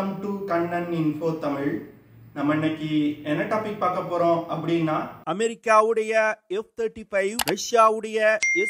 Welcome to Kannan info Tamil. நம்ம இன்னைக்கு என்ன டாபிக் பார்க்க போறோம் அப்படின்னா, அமெரிக்காவுடைய F-35, ரஷ்யாவுடைய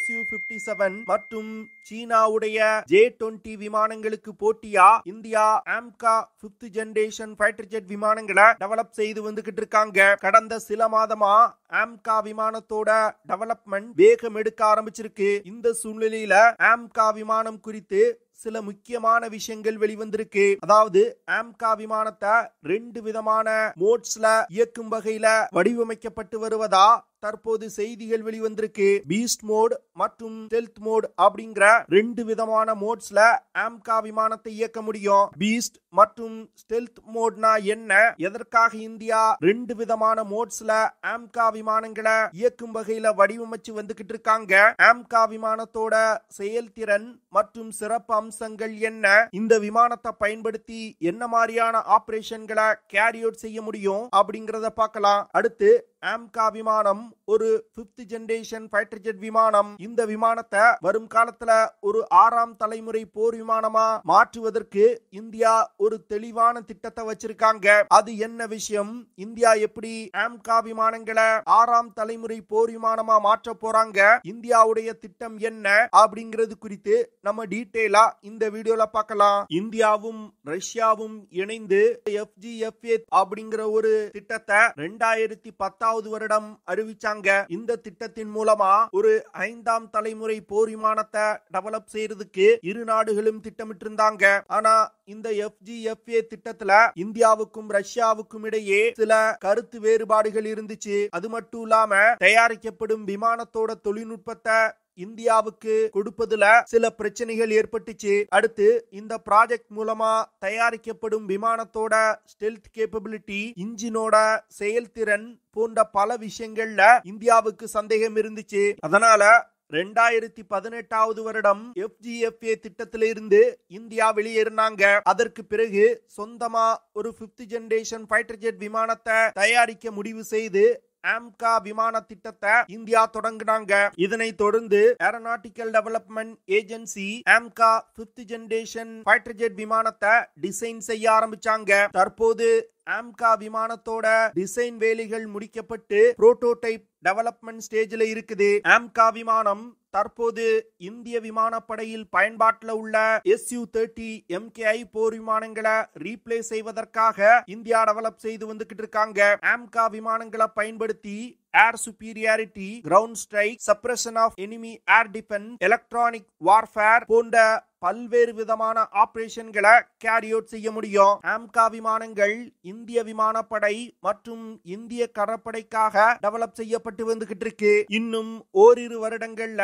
Su-57 மற்றும் சீனாவுடைய J-20 விமானங்களுக்கு போட்டியா India AMCA 5th generation fighter jet விமானங்களை டெவலப் செய்து வந்துகிட்டு இருக்காங்க. கடந்த சில மாதமா AMCA விமானத்தோட டெவலப்மெண்ட் வேகம் எடுக்க ஆரம்பிச்சிருக்கு. இந்த சூழ்நிலையில AMCA விமானம் குறித்து சில முக்கியமான விஷயங்கள் வெளிவந்திருக்கு. அதாவது AMCA விமானத்தை 2 விதமான மோட்ஸ்ல இயக்கும் வகையில வடிவமைக்கப்பட்டு வருவதா தற்போது செய்திகள் வெளிவந்திருக்கு. பீஸ்ட் மோட் மற்றும் ஸ்டெல்த் மோட் அப்படிங்கிற 2 விதமான மோட்ஸ்ல AMCA விமானத்தை இயக்க முடியும். பீஸ்ட் மற்றும் ஸ்டெல்த் மோட்னா என்ன, எதற்காக இந்தியா 2 விதமான மோட்ஸ்ல AMCA விமானங்களை இயக்கும் வகையில வடிவமைச்சு வந்துகிட்டு இருக்காங்க, AMCA விமானத்தோட செயல்திறன் மற்றும் சிறப்பு அம்சங்கள் என்ன, இந்த விமானத்தை பயன்படுத்தி என்ன மாதிரியான ஆபரேஷன்களை கேரி அவுட் செய்ய முடியும் அப்படிங்கறத பார்க்கலாம். அடுத்து AMCA விமானம் ஒரு 5th ஜெனரேஷன் ஃபைட்டர் ஜெட் விமானம். இந்த விமானத்தை வரும் காலத்துல ஒரு 6ஆம் தலைமுறை போர் விமானமா மாற்றுவதற்கு இந்தியா ஒரு தெளிவான திட்டத்தை வச்சிருக்காங்க. அது என்ன விஷயம், இந்தியா எப்படி AMCA விமானங்களை 6ஆம் தலைமுறை போர் விமானமா மாற்ற போறாங்க, இந்தியாவுடைய திட்டம் என்ன அப்படிங்கிறது குறித்து நம்ம டீடைலா இந்த வீடியோல பார்க்கலாம். இந்தியாவும் ரஷ்யாவும் இணைந்து FGF-8 அப்படிங்கிற ஒரு திட்டத்தை 2010 வருடம் அறிவிச்சாங்க. இந்த திட்டத்தின் மூலமா ஒரு 5ஆம் தலைமுறை போர் விமானத்தை டெவலப் செய்யறதுக்கு இரு நாடுகளும் திட்டமிட்டு இருந்தாங்க. ஆனா இந்த FGF-8 திட்டத்துல இந்தியாவுக்கும் ரஷ்யாவுக்கும் இடையே சில கருத்து வேறுபாடுகள் இருந்துச்சு. அது மட்டும் இல்லாம தயாரிக்கப்படும் விமானத்தோட தொழில்நுட்பத்தை இந்தியாவுக்கு கொடுப்பதுல சில பிரச்சனைகள் ஏற்பட்டுச்சு. அடுத்து இந்த ப்ராஜெக்ட் மூலமா தயாரிக்கப்படும் விமானத்தோட ஸ்டெல்த் கேப்பபிலிட்டி, இன்ஜினோட செயல்திறன் போன்ற பல விஷயங்கள்ல இந்தியாவுக்கு சந்தேகம் இருந்துச்சு. அதனால 2018 வருடம் FGF-8 திட்டத்திலிருந்து இந்தியா வெளியேறினாங்க. அதற்கு பிறகு சொந்தமா ஒரு 5th ஜெனரேஷன் ஃபைட்டர் ஜெட் விமானத்தை தயாரிக்க முடிவு செய்து AMCA விமான திட்டத்தை இந்தியா தொடங்கினாங்க. இதனை தொடர்ந்து aeronautical development agency AMCA 5th generation fighter jet விமானத்தை டிசைன் செய்ய ஆரம்பிச்சாங்க. தற்போது AMCA விமானத்தோட டிசைன் வேலைகள் முடிக்கப்பட்டு புரோட்டோடைப் டெவலப்மெண்ட் ஸ்டேஜ்ல இருக்குது. AMCA விமானம் தற்போது இந்திய விமானப்படையில் பயன்பாட்டில் உள்ள Su-30 MKI போர் விமானங்களை ரீப்ளேஸ் செய்வதற்காக இந்தியா டெவலப் செய்து வந்துகிட்டு இருக்காங்க. AMCA விமானங்களை பயன்படுத்தி air superiority, ground strike, suppression of enemy air defence, electronic warfare போன்ற பல்வேறு விதமான ஆபரேஷன்களை கேரி அவுட் செய்ய முடியும். AMCA விமானங்கள் இந்திய விமானப்படை மற்றும் இந்திய கடற்படைக்காக டெவலப் செய்யப்பட்டு வந்துகிட்டு இருக்கு. இன்னும் ஓரிரு வருடங்கள்ல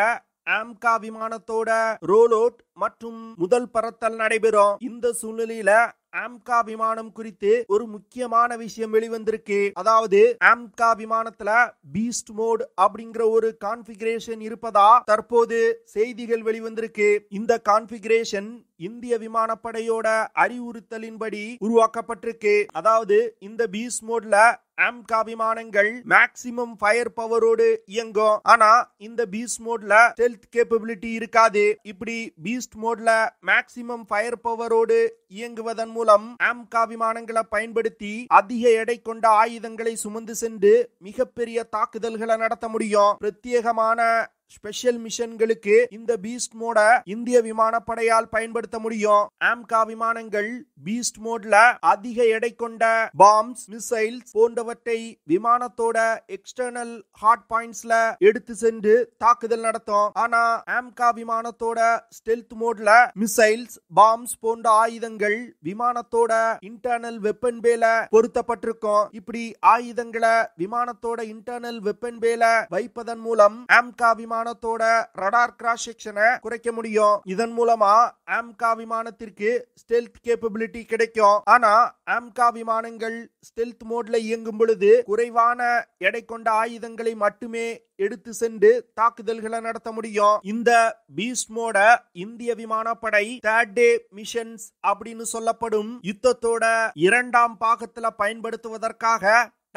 AMCA விமானத்தோட ரோல் அவுட் மற்றும் முதல் பறத்தல் நடைபெறும். இந்த சூழ்நிலையில AMCA விமானம் குறித்து ஒரு முக்கியமான விஷயம் வெளிவந்திருக்கு. அதாவது AMCA விமானத்துல பீஸ்ட் மோட் அப்படிங்கிற ஒரு கான்ஃபிகரேஷன் இருப்பதா தற்போது செய்திகள் வெளிவந்திருக்கு. இந்த கான்ஃபிகரேஷன் இந்திய விமானப்படையோட அறிவுறுத்தலின்படி உருவாக்கப்பட்டிருக்கு. அதாவது இந்த பீஸ்ட் மோட்ல AMCA விமானங்கள் மேக்ஸிமம் ஃபயர் பவரோடு இயங்கும். ஆனா இந்த பீஸ்ட் மோட்ல ஸ்டெல்த் கேப்பபிலிட்டி இருக்காது. இப்படி பீஸ்ட் மோட்ல மேக்ஸிமம் ஃபயர் பவரோடு இயங்குவதன் மூலம் AMCA விமானங்களை பயன்படுத்தி அதிக எடை கொண்ட ஆயுதங்களை சுமந்து சென்று மிகப்பெரிய தாக்குதல்களை நடத்த முடியும். பிரத்யேகமான ஸ்பெஷல் மிஷன்களுக்கு இந்த பீஸ்ட் மோட இந்திய விமானப்படையால் பயன்படுத்த முடியும். AMCA விமானங்கள் பீஸ்ட் மோட்ல அதிக எடை கொண்ட பாம்ஸ், மிசைல்ஸ் போன்றவற்றை விமானத்தோட எக்ஸ்டர்னல் ஹார்ட் பாயிண்ட்ஸ்ல எடுத்து சென்று தாக்குதல் நடத்தும். ஆனா AMCA விமானத்தோட ஸ்டெல்த் மோட்ல மிசைல்ஸ், பாம்ஸ் போன்ற ஆயுதங்கள் விமானத்தோட இன்டர்னல் வெப்பன் பேல பொருத்தப்பட்டிருக்கும். இப்படி ஆயுதங்களை விமானத்தோட இன்டர்னல் வெப்பன் பேல வைப்பதன் மூலம் AMCA விமானத்தோட ரடார் கிராஸ் செக்ஷனை குறைக்க முடியும். இதன் மூலமா AMCA விமானத்திற்கு ஸ்டெல்த் கேப்பபிலிட்டி கிடைக்கும். ஆனா AMCA விமானங்கள் ஸ்டெல்த் மோட்ல இயங்கும் பொழுது குறைவான எடை கொண்ட ஆயுதங்களை மட்டுமே எடுத்து சென்று தாக்குதல்களை நடத்த முடியும். இந்த பீஸ்ட் மோட இந்திய விமானப்படை தேர்ட் டே மிஷன்ஸ் அப்படின்னு சொல்லப்படும் யுத்தத்தோட 2ஆம் பாகத்துல பயன்படுத்துவதற்காக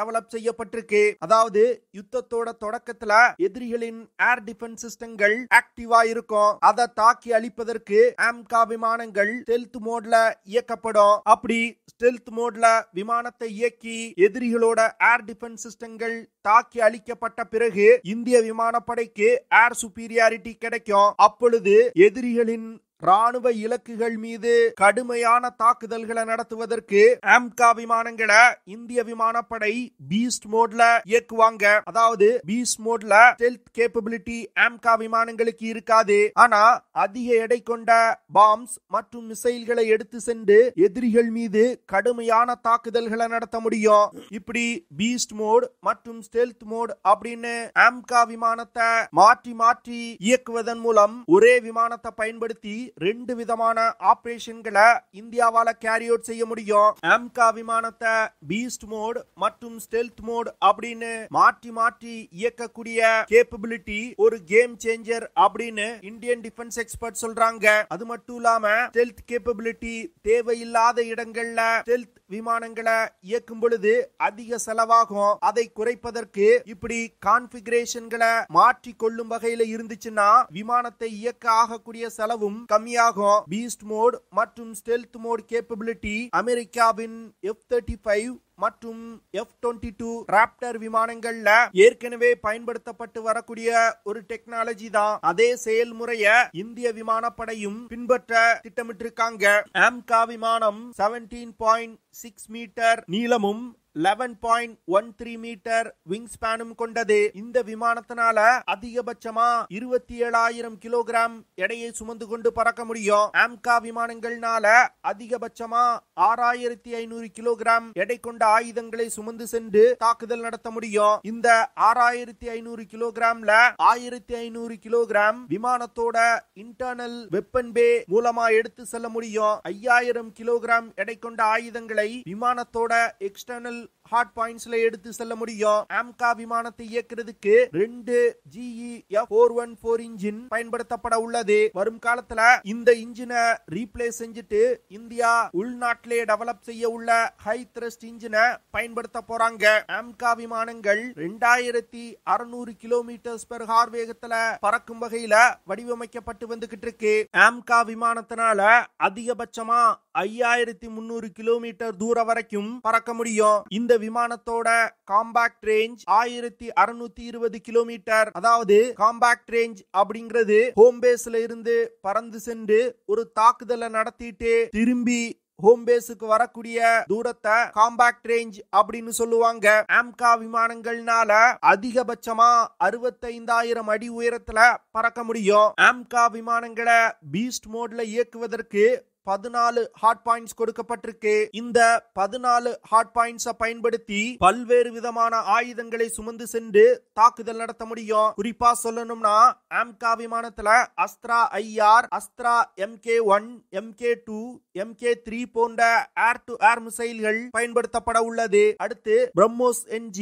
டெவலப் செய்யப்பட்டிருக்கு. அதாவது யுத்தத்தோட தொடக்கத்துல எதிரிகளின் ஏர் டிஃபென்ஸ் சிஸ்டங்கள் ஆக்டிவா இருக்கும். அதை தாக்கி அழிப்பதற்கு ஆம்கா விமானங்கள் ஸ்டெல்த் மோட்ல இயக்கப்படும். அப்படி ஸ்டெல்த் மோட்ல விமானத்தை இயக்கி எதிரிகளோட ஏர் டிஃபென்ஸ் சிஸ்டங்கள் தாக்கி அழிக்கப்பட்ட பிறகு இந்திய விமானப்படைக்கு ஏர் சுப்பீரியாரிட்டி கிடைக்கும். அப்பொழுது எதிரிகளின் ராணுவ இலக்குகள் மீது கடுமையான தாக்குதல்களை நடத்துவதற்கு ஆம்கா விமானங்களை இந்திய விமானப்படை பீஸ்ட் மோட்ல இயக்குவாங்க. அதாவது பீஸ்ட் மோட்ல ஸ்டெல்த் கேப்பபிலிட்டி ஆம்கா விமானங்களுக்கு இருக்காது. ஆனா அதிக எடை கொண்ட பாம்ஸ் மற்றும் மிசைல்களை எடுத்து சென்று எதிரிகள் மீது கடுமையான தாக்குதல்களை நடத்த முடியும். இப்படி பீஸ்ட் மோட் மற்றும் ஸ்டெல்த் மோட் அப்படின்னு ஆம்கா விமானத்தை மாற்றி மாற்றி இயக்குவதன் மூலம் ஒரே விமானத்தை பயன்படுத்தி ரெண்டு விதமான ஆபரேஷன்களை இந்தியாவால கேரி அவுட் செய்ய முடியும். ஆம்கா விமானத்தை பீஸ்ட் மோட் மற்றும் ஸ்டெல்த் மோட் அப்படின்னு மாற்றி மாற்றி இயக்கக்கூடிய கேப்பபிலிட்டி ஒரு கேம் சேஞ்சர் அப்படின்னு இந்தியன் டிஃபென்ஸ் எக்ஸ்பர்ட் சொல்றாங்க. அது மட்டும் இல்லாம ஸ்டெல்த் கேப்பபிலிட்டி தேவையில்லாத இடங்கள்ல ஸ்டெல்த் விமானங்களை இயக்கும் பொழுது அதிக செலவாகும். அதை குறைப்பதற்கு இப்படி கான்ஃபிகரேஷன்களை மாற்றி கொள்ளும் வகையில இருந்துச்சுன்னா விமானத்தை இயக்க ஆகக்கூடிய செலவும் கம்மியாகும். பீஸ்ட் மோட் மற்றும் ஸ்டெல்த் மோட் கேப்பபிலிட்டி அமெரிக்காவின் F-35 மற்றும் F-22 ராப்டர் விமானங்கள்ல ஏற்கனவே பயன்படுத்தப்பட்டு வரக்கூடிய ஒரு டெக்னாலஜி தான். அதே செயல்முறைய இந்திய விமானப்படையும் பின்பற்ற திட்டமிட்டிருக்காங்க. ஆம்கா விமானம் 17.6 மீட்டர் நீளமும் 11.13 மீட்டர் விங் ஸ்பேனும் கொண்டது. இந்த விமானத்தினால அதிகபட்சமா 27,000 கிலோகிராம் எடையை சுமந்து கொண்டு பறக்க முடியும். ஆம்கா விமானங்கள்னால அதிகபட்சமா 6,500 கிலோகிராம் எடை கொண்ட ஆயுதங்களை சுமந்து சென்று தாக்குதல் நடத்த முடியும். இந்த 6,500 கிலோகிராம்ல 1,500 கிலோகிராம் விமானத்தோட இன்டர்னல் வெப்பன் பே மூலமா எடுத்து செல்ல முடியும். 5,000 கிலோகிராம் எடை கொண்ட ஆயுதங்களை விமானத்தோட எக்ஸ்டர்னல் ஹார்ட் பாயிண்ட்ஸ்ல எடுத்து செல்ல முடியும். ஆம்கா விமானத்தை இயக்குறதுக்கு 2 GE F414 இன்ஜின் பயன்படுத்தப்பட உள்ளது. வரும் காலத்துல இந்த இன்ஜினை ரீப்ளேஸ் செஞ்சுட்டு இந்தியா உள்நாட்டிலே டெவலப் செய்ய உள்ள ஹை த்ரஸ்ட் இன்ஜினை பயன்படுத்த போறாங்க. ஆம்கா விமானங்கள் 2,600 km/h வேகத்துல பறக்கும் வகையில வடிவமைக்கப்பட்டு வந்துகிட்டு இருக்கு. ஆம்கா விமானத்தினால அதிகபட்சமா 5,300 கிலோமீட்டர் தூரம் வரைக்கும் பறக்க முடியும். இந்த விமானத்தோட காம்பாக்ட் ரேஞ்ச் 1,620 கிலோமீட்டர். அதாவது காம்பாக்ட் ரேஞ்ச் அப்படிங்கிறது ஹோம் பேஸ்ல இருந்து பறந்து சென்று ஒரு தாக்குதலை நடத்திட்டு திரும்பி ஹோம் பேஸுக்கு வரக்கூடிய தூரத்தை காம்பாக்ட் ரேஞ்ச் அப்படின்னு சொல்லுவாங்க. ஆம்கா விமானங்கள்னால அதிகபட்சமா 65,000 அடி உயரத்துல பறக்க முடியும். ஆம்கா விமானங்களை பீஸ்ட் மோட்ல இயக்குவதற்கு 14 ஹாட் பாயிண்ட்ஸ் கொடுக்கப்பட்டிருக்கு. இந்த 14 ஹாட் பாயிண்ட்ஸ் பயன்படுத்தி பல்வேறு விதமான ஆயுதங்களை சுமந்து சென்று தாக்குதல் நடத்த முடியும். குறிப்பா சொல்லணும்னா ஆம்கா விமானத்துல Astra IR, Astra MK1, MK2, MK3 போன்ற ஏர் டு ஏர் மிசைல்கள் பயன்படுத்தப்பட உள்ளது. அடுத்து பிரம்மோஸ் NG,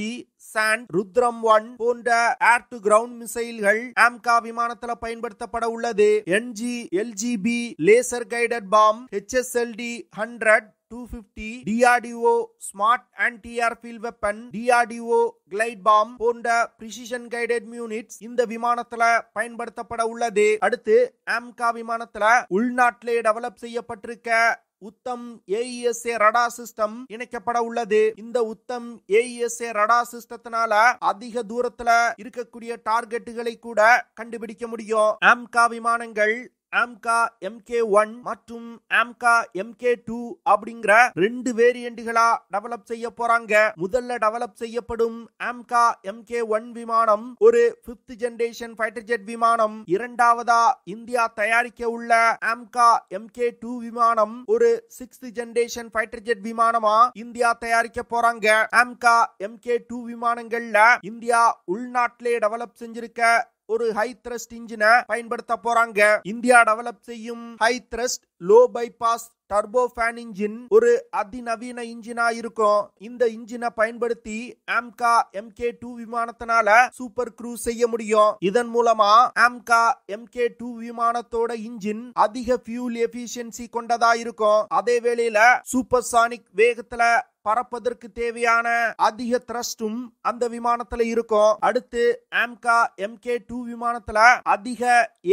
சாண்ட், ருத்ரம் 1 போன்ற ஏர் டு கிரவுண்ட் மிசைல்கள் ஆம்கா விமானத்துல பயன்படுத்தப்பட உள்ளது. NG LGB laser guided bomb, HSLD 100, 250, DRDO smart anti airfield weapon, DRDO glide bomb போன்ற பிரிசிஷன் கைடட் யூனிட்ஸ் இந்த விமானத்துல பயன்படுத்தப்பட உள்ளது. அடுத்து ஆம்கா விமானத்துல உள்நாட்டிலே டெவலப் செய்யப்பட்டிருக்க உத்தம் AESA ரடார் சிஸ்டம் இணைக்கப்பட உள்ளது. இந்த உத்தம் AESA ரடார் சிஸ்டத்தினால அதிக தூரத்துல இருக்கக்கூடிய டார்கெட்டுகளை கூட கண்டுபிடிக்க முடியும். ஆம்கா விமானங்கள் ஆம்கா MK1 மற்றும் ஆம்கா MK2 அப்படிங்கிற 2 வேரியன்ட்களா டெவலப் செய்ய போறாங்க. முதல்ல டெவலப் செய்யப்படும் ஆம்கா MK1 விமானம் ஒரு 5th ஜெனரேஷன் ஃபைட்டர் ஜெட் விமானம். இரண்டாவதா இந்தியா தயாரிக்க உள்ள ஆம்கா MK2 விமானம் ஒரு 6th ஜெனரேஷன் ஃபைட்டர் ஜெட் விமானமா இந்தியா தயாரிக்க போறாங்க. ஆம்கா MK2 விமானங்கள்ல இந்தியா உள்நாட்டிலே டெவலப் செஞ்சிருக்க ஒரு ஹை த்ரஸ்ட் இன்ஜினை பயன்படுத்த போறாங்க. இந்தியா டெவலப் செய்யும் high thrust low bypass turbofan engine ஒரு அதிநவீன இன்ஜினா இருக்கும். இந்த இன்ஜினை பயன்படுத்தி ஆம்கா MK2 விமானத்தினால சூப்பர் க்ரூஸ் செய்ய முடியும். இதன் மூலமா ஆம்கா MK2 விமானத்தோட இன்ஜின் அதிக ஃபியூல் எஃபிஷியன்சி கொண்டதா இருக்கும். அதே வேளையில சூப்பர் சானிக் வேகத்துல பறப்பதற்கு தேவையான அதிக த்ரஸ்டும் அந்த விமானத்துல இருக்கும். அடுத்து ஆம்கா MK2 விமானத்துல அதிக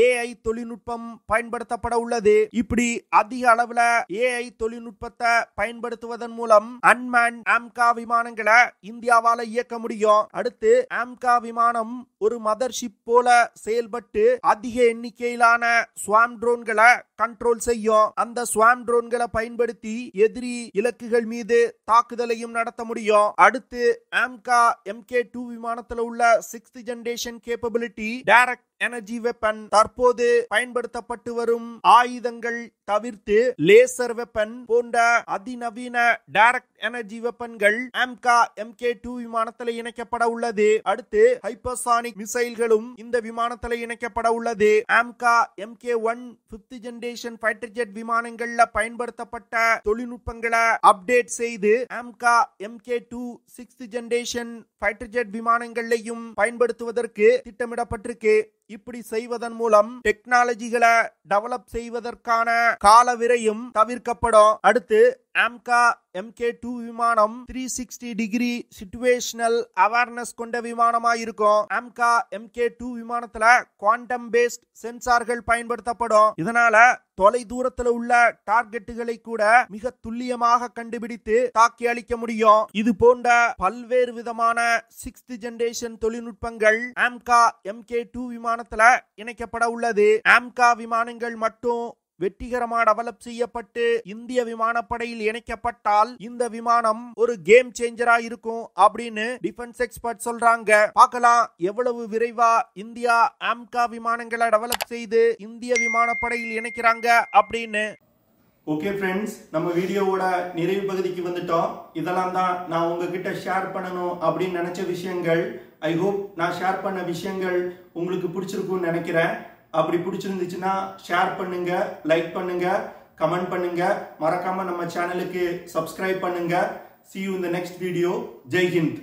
AI தொழில்நுட்பம் பயன்படுத்தப்பட உள்ளது. இப்படி அதிக அளவுல AI தொழில்நுட்பத்தை பயன்படுத்துவதன் மூலம் அன்மேன் ஆம்கா விமானங்களை இந்தியாவால இயக்க முடியும். அடுத்து ஆம்கா விமானம் ஒரு மதர்ஷிப் போல செயல்பட்டு அதிக எண்ணிக்கையிலான ஸ்வாம் ட்ரோன்களை கண்ட்ரோல் செய்யும். அந்த ஸ்வாம் ட்ரோன்களை பயன்படுத்தி எதிரி இலக்குகள் மீது தாக்குதலையும் நடத்த முடியும். அடுத்து ஆம்கா MK2 விமானத்தில் உள்ள 6th generation capability direct energy weapon தற்போது பயன்படுத்தப்பட்டு வரும் ஆயுதங்கள் தவிர்த்து லேசர் வெப்பன் போன்ற அதிநவீன டைரக்ட் எனர்ஜி வெப்பன்கள் ஆம்கா MK2 விமானத்தில் இணைக்கப்பட உள்ளது. அடுத்து ஹைப்பர்சானிக் மிசைல்களும் இந்த விமானத்தில் இணைக்கப்பட உள்ளது. AMCA MK1 5th generation fighter jet விமானங்கள்ல பயன்படுத்தப்பட்ட தொழில்நுட்பங்களை அப்டேட் செய்து AMCA MK2 6th generation fighter jet விமானங்களையும் பயன்படுத்துவதற்கு திட்டமிடப்பட்டிருக்கு. இப்படி செய்வதன் மூலம் டெக்னாலஜிகளை டெவலப் செய்வதற்கான கால விரையும் தவிர்க்கப்படும். அடுத்து ஆம்கா MK2 விமானம் 360 டிகிரி சிச்சுவேஷனல் அவேர்னஸ் கொண்ட விமானமாயிருக்கும். ஆம்கா MK2 விமானத்துல குவாண்டம் பேஸ்ட் சென்சார்கள் பயன்படுத்தப்படும். இதனால தொலை தூரத்தில் உள்ள டார்கெட்டுகளை கூட மிக துல்லியமாக கண்டுபிடித்து தாக்கி அளிக்க முடியும். இது போன்ற பல்வேறு விதமான 6th ஜெனரேஷன் தொழில்நுட்பங்கள் ஆம்கா MK2 விமானத்துல இணைக்கப்பட உள்ளது. ஆம்கா விமானங்கள் மட்டும் வெற்றிகரமாக டெவலப் செய்யப்பட்டு இந்திய விமானப்படையில் இணைக்கப்பட்டால் இந்த விமானம் ஒரு கேம் சேஞ்சரா இருக்கும் அப்படின்னு டிஃபென்ஸ் எக்ஸ்பர்ட் சொல்றாங்க. பார்க்கலாம் எவ்வளவு விரைவா இந்தியா ஆம்கா விமானங்களை டெவலப் செய்து இந்திய விமானப்படையில் இணைக்கிறாங்க அப்படின்னு. ஓகே ஃப்ரெண்ட்ஸ், நம்ம வீடியோவோட நிறைவு பகுதிக்கு வந்துட்டோம். இதெல்லாம் தான் நான் உங்ககிட்ட ஷேர் பண்ணணும் அப்படின்னு நினைச்ச விஷயங்கள். ஐ ஹோப் நான் ஷேர் பண்ண விஷயங்கள் உங்களுக்கு பிடிச்சிருக்கும்னு நினைக்கிறேன். அப்படி பிடிச்சிருந்துச்சுன்னா ஷேர் பண்ணுங்க, லைக் பண்ணுங்க, கமெண்ட் பண்ணுங்க, மறக்காம நம்ம சேனலுக்கு சப்ஸ்கிரைப் பண்ணுங்க. See you in the next video. Jai Hind.